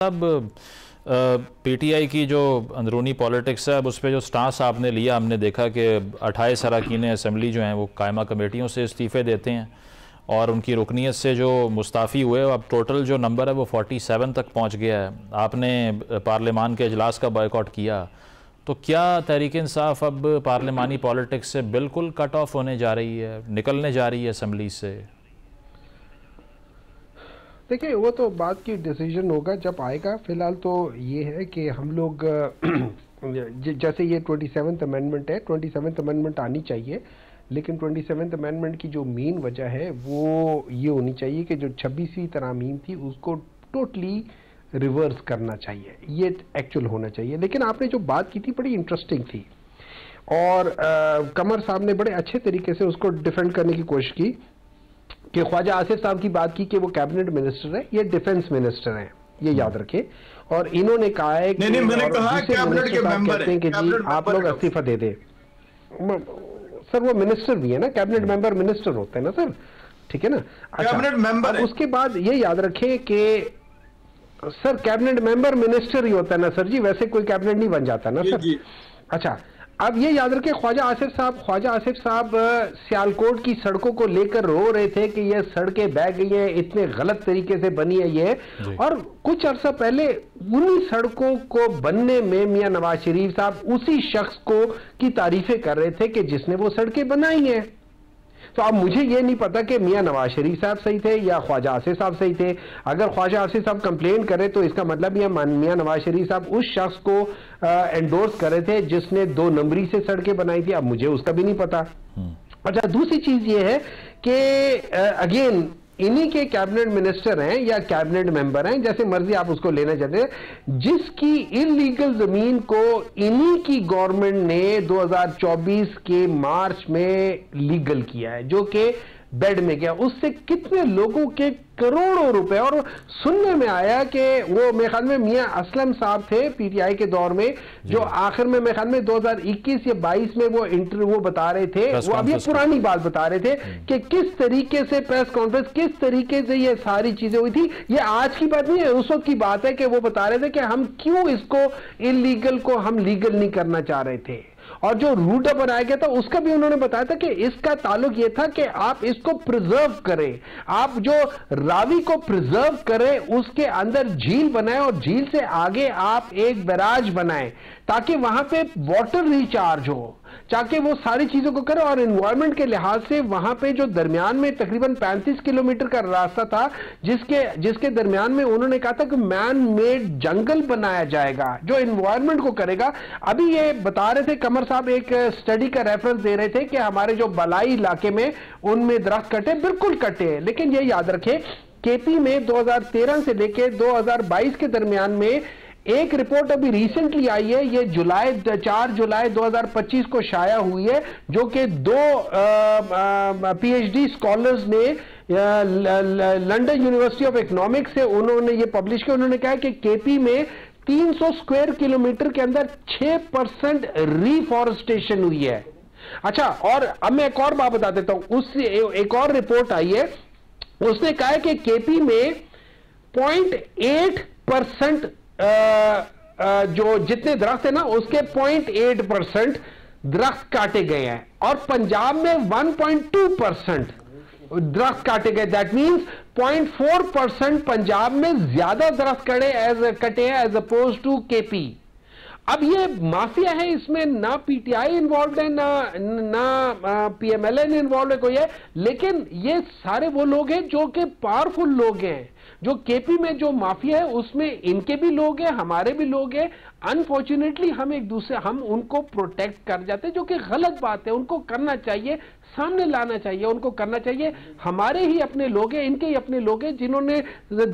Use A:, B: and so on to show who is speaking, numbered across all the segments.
A: اب P T I کی جو اندرونی پولیٹکس ہے اب اس پہ جو سٹانس آپ نے لیا، ہم نے دیکھا کہ 28 اراکین اسمبلی جو ہیں وہ قائمہ کمیٹیوں سے استعفے دیتے ہیں اور ان کی رکنیت سے جو مستعفی ہوئے اب ٹوٹل جو نمبر ہے وہ 47 تک پہنچ گیا ہے۔ آپ نے پارلیمان کے اجلاس کا بائیکاٹ کیا، تو کیا تحریک انصاف اب پارلیمانی پولیٹکس سے بالکل کٹ آف ہونے جا رہی ہے، نکلنے جا رہی ہے اسمبلی سے؟
B: دیکھیں وہ تو بعد کی ڈیسیجن ہوگا جب آئے گا۔ فی الحال تو یہ ہے کہ ہم لوگ جیسے یہ 27th امینڈمنٹ ہے، 27th امینڈمنٹ آنی چاہیے، لیکن 27th امینڈمنٹ کی جو مین وجہ ہے وہ یہ ہونی چاہیے کہ جو 26ویں ترامیم تھی اس کو ٹوٹلی ریورس کرنا چاہیے، یہ ایکچول ہونا چاہیے۔ لیکن آپ نے جو بات کی تھی بڑی انٹرسٹنگ تھی اور قمر صاحب نے بڑے اچھے طریقے سے اس کو ڈیفینڈ کرنے کی کوشش کی کہ خواجہ آصف صاحب کی بات کی کہ وہ کیبنٹ منسٹر ہے، یہ ڈیفنس منسٹر ہیں، یہ یاد رکھے۔ اور انہوں نے کہا ہے کہ
C: میں نے کہا کیبنٹ کے ممبر
B: ہیں کہ جی آپ لوگ استعفیٰ دے دیں۔ سر وہ منسٹر بھی ہے نا، کیبنٹ ممبر منسٹر ہوتے ہیں نا سر، ٹھیک ہے نا؟
C: کیبنٹ ممبر
B: اس کے بعد یہ یاد رکھیں کہ سر کیبنٹ ممبر منسٹر ہی ہوتا ہے نا سر جی، ویسے کوئی کیبنٹ نہیں بن جاتا نا سر۔ اچھا اب یہ یاد رکھیں خواجہ آصف صاحب سیالکوٹ کی سڑکوں کو لے کر رو رہے تھے کہ یہ سڑکیں بہ گئی ہیں، اتنے غلط طریقے سے بنی ہے یہ، اور کچھ عرصہ پہلے انہی سڑکوں کو بننے میں میاں نواز شریف صاحب اسی شخص کی تعریفیں کر رہے تھے کہ جس نے وہ سڑکیں بنائی ہیں۔ تو اب مجھے یہ نہیں پتا کہ میاں نواز شریف صاحب صحیح تھے یا خواجہ آصف صاحب صحیح تھے۔ اگر خواجہ آصف صاحب کمپلین کرے تو اس کا مطلب یہ میاں نواز شریف صاحب اس شخص کو انڈورس کر رہے تھے جس نے 2 نمبری سے سڑکیں بنائی تھی، اب مجھے اس کا بھی نہیں پتا۔ اچھا دوسری چیز یہ ہے کہ اگین انہی کے کیبنٹ منسٹر ہیں یا کیبنٹ ممبر ہیں، جیسے مرضی آپ اس کو لینا چاہتے ہیں، جس کی انلیگل زمین کو انہی کی گورنمنٹ نے 2024 کے مارچ میں لیگل کیا ہے، جو کہ بیڈ میں گیا، اس سے کتنے لوگوں کے کروڑوں روپے، اور سننے میں آیا کہ وہ میرے خیال میں میاں اسلم صاحب تھے پی ٹی آئی کے دور میں، جو آخر میں میرے خیال میں 2021 یا 22 میں وہ بتا رہے تھے، وہ اب یہ پرانی بات بتا رہے تھے کہ کس طریقے سے پریس کانفرنس، کس طریقے سے یہ ساری چیزیں ہوئی تھی۔ یہ آج کی بات نہیں ہے، اس وقت کی بات ہے کہ وہ بتا رہے تھے کہ ہم کیوں اس کو انلیگل کو ہم لیگل نہیں کرنا چاہ رہے تھے، اور جو روٹ بنایا گیا تھا اس کا بھی انہوں نے بتایا تھا کہ اس کا تعلق یہ تھا کہ آپ اس کو پریزرو کریں، آپ جو راوی کو پریزرو کریں، اس کے اندر جھیل بنائیں اور جھیل سے آگے آپ ایک بیراج بنائیں تاکہ وہاں پہ واٹر ریچارج ہو، تاکہ وہ ساری چیزوں کو کرے، اور انوائرمنٹ کے لحاظ سے وہاں پہ جو درمیان میں تقریباً 35 کلومیٹر کا راستہ تھا جس کے درمیان میں انہوں نے کہا تھا کہ مین میڈ جنگل بنایا جائے گا جو انوائرمنٹ کو کرے گا۔ ابھی یہ بتا رہے تھے قمر صاحب، ایک سٹڈی کا ریفرنس دے رہے تھے کہ ہمارے جو بالائی علاقے میں ان میں درخت کٹے، بالکل کٹے ہیں، لیکن یہ یاد رکھیں کے پی میں 2013 سے لے کے 2022 کے درمیان میں ایک رپورٹ ابھی ریسنٹلی آئی ہے، یہ 4 جولائی 2025 کو شائع ہوئی ہے، جو کہ 2 پی ایچ ڈی اسکالرز نے لنڈن یونیورسٹی آف اکنامکس سے انہوں نے یہ پبلش کیا۔ انہوں نے کہا کہ کے پی میں 300 اسکوائر کلومیٹر کے اندر 6% ریفارسٹیشن ہوئی ہے۔ اچھا، اور اب میں ایک اور بات بتا دیتا ہوں، اس سے ایک اور رپورٹ آئی ہے، اس نے کہا ہے کہ کے پی میں 0.8% جو جتنے درخت ہیں نا اس کے 0.8% درخت کاٹے گئے ہیں، اور پنجاب میں 1.2% درخت کاٹے گئے۔ دیٹ مینز 0.4% پنجاب میں زیادہ درخت کٹے ہیں ایز اپوز ٹو کے پی۔ اب یہ مافیا ہے، اس میں نہ پی ٹی آئی انوالوڈ ہے، نہ P M L N involved ہے کوئی ہے، لیکن یہ سارے وہ لوگ ہیں جو کہ پاورفل لوگ ہیں، جو کے پی میں جو مافیا ہے اس میں ان کے بھی لوگ ہیں، ہمارے بھی لوگ ہیں۔ انفارچونیٹلی ہم ان کو پروٹیکٹ کر جاتے ہیں، جو کہ غلط بات ہے، ان کو کرنا چاہیے، سامنے لانا چاہیے، ان کو کرنا چاہیے۔ ہمارے ہی اپنے لوگ ہیں، ان کے ہی اپنے لوگ ہیں جنہوں نے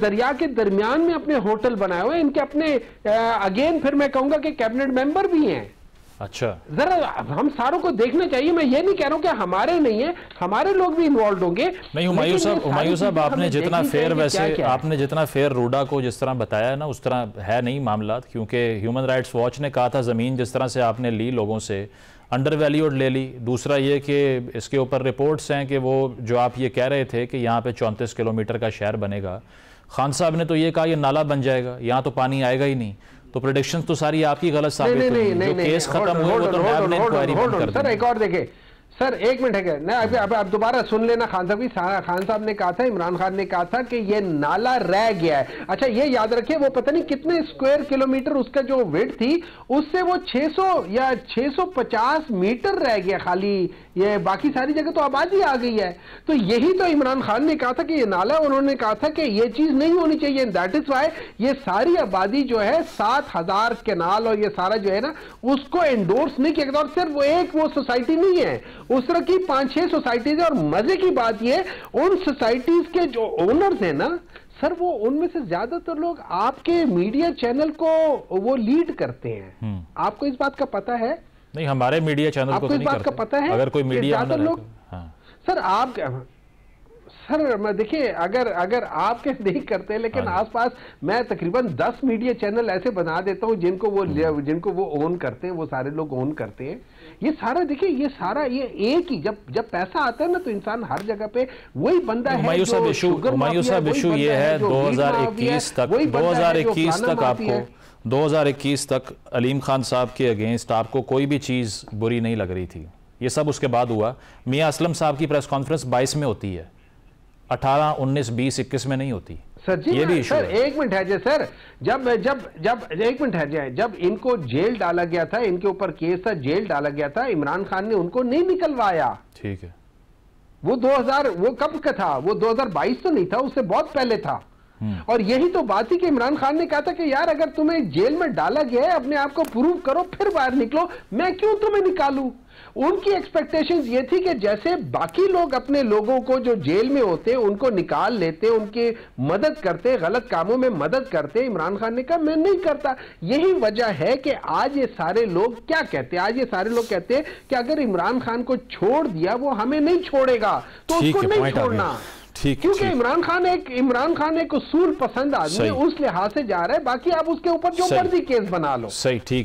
B: دریا کے درمیان میں اپنے ہوٹل بنائے ہوئے، ان کے اپنے اگین پھر میں کہوں گا کہ کیبنٹ ممبر بھی ہیں۔
A: اچھا
B: ذرا ہم ساروں کو دیکھنا چاہیے، میں یہ نہیں کہہ رہا ہوں کہ ہمارے نہیں ہیں، ہمارے لوگ بھی انوالوڈ ہوں گے۔
A: نہیں ہمایوں صاحب آپ نے جتنا فیئر ویسے آپ نے جتنا فیئر روڈا کو جس طرح بتایا ہے نا اس طرح ہے نہیں معاملات، کیونکہ ہیومن رائٹس واچ نے کہا تھا زمین جس طرح سے آپ نے لی لوگوں سے انڈر ویلیوڈ لے لی۔ دوسرا یہ کہ اس کے اوپر رپورٹس ہیں کہ وہ جو آپ یہ کہہ رہے تھے کہ یہاں پہ 34 کلومیٹر کا شہر بنے گا، خان صاحب نے تو یہ کہا یہ نالا بن جائے گا, یہاں تو پانی آئے گا ہی نہیں, تو پریڈکشن تو ساری آپ کی غلط ثابت ہوئی. جو کیس ختم ہوئے وہ تو نیب نے انکوائری بند کر دی.
B: سر ایک اور دیکھیں سر, ایک منٹ ہے, اب دوبارہ سن لینا خان صاحب. خان صاحب نے کہا تھا, عمران خان نے کہا تھا کہ یہ نالا رہ گیا ہے. اچھا یہ یاد رکھیں وہ پتہ نہیں کتنے اسکوائر کلومیٹر اس کا جو ویڈ تھی, اس سے وہ 600 یا 650 میٹر رہ گیا خالی, یہ باقی ساری جگہ تو آبادی آ گئی ہے. تو یہی تو عمران خان نے کہا تھا کہ یہ نالا, انہوں نے کہا تھا کہ یہ چیز نہیں ہونی چاہیے. دیٹ از وائی یہ ساری آبادی جو ہے 7000 کینال اور یہ سارا جو ہے نا اس کو انڈورس نہیں کیا گیا. اور صرف وہ ایک وہ سوسائٹی نہیں ہے, اس طرح کی 5-6 سوسائٹیز ہیں. اور مزے کی بات یہ, ان سوسائٹیز کے جو اونرز ہیں نا سر, وہ ان میں سے زیادہ تر لوگ آپ کے میڈیا چینل کو وہ لیڈ کرتے ہیں. آپ کو اس بات کا پتہ ہے؟
A: نہیں, ہمارے میڈیا چینل کو
B: اس بات کا پتہ ہے
A: اگر کوئی میڈیا
B: لوگ سر آپ سر دیکھیے اگر آپ کے نہیں کرتے, لیکن آس پاس میں تقریباً 10 میڈیا چینل ایسے بنا دیتا ہوں جن کو وہ اون کرتے ہیں, وہ سارے لوگ اون کرتے ہیں. یہ سارا دیکھیں, یہ سارا یہ ایک ہی, جب پیسہ آتا ہے نا تو انسان ہر جگہ پہ وہی بندہ ہے.
A: ہمایوں صاحب ایشو یہ ہے 2021 تک آپ کو 2021 تک علیم خان صاحب کے اگینسٹ آپ کو کوئی بھی چیز بری نہیں لگ رہی تھی. یہ سب اس کے بعد ہوا. میاں اسلم صاحب کی پریس کانفرنس 22 میں ہوتی ہے, 18, 19, 20, 21 میں نہیں ہوتی.
B: سر جی
A: یہ بھی ایشو
B: سر
A: ہے.
B: ایک منٹ ہے سر, جب ایک منٹ ہے جب ان کو جیل ڈالا گیا تھا, ان کے اوپر کیس تھا, جیل ڈالا گیا تھا, عمران خان نے ان کو نہیں نکلوایا.
A: ٹھیک ہے,
B: وہ وہ کب کا تھا, وہ 2022 تو نہیں تھا, اس سے بہت پہلے تھا. اور یہی تو بات تھی کہ عمران خان نے کہا تھا کہ یار اگر تمہیں جیل میں ڈالا گیا ہے, اپنے آپ کو پروو کرو, پھر باہر نکلو, میں کیوں تمہیں نکالوں. ان کی ایکسپیکٹیشنز یہ تھی کہ جیسے باقی لوگ اپنے لوگوں کو جو جیل میں ہوتے ان کو نکال لیتے, ان کی مدد کرتے, غلط کاموں میں مدد کرتے. عمران خان نے کہا میں نہیں کرتا. یہی وجہ ہے کہ آج یہ سارے لوگ کیا کہتے ہیں, آج یہ سارے لوگ کہتے ہیں کہ اگر عمران خان کو چھوڑ دیا وہ ہمیں نہیں چھوڑے گا, تو اس کو نہیں چھوڑنا. کیونکہ عمران خان ایک اصول پسند آدمی, اس لحاظ سے جا رہا ہے. باقی آپ اس کے اوپر جو مرضی کیس بنا لو.
A: صحیح, ٹھیک.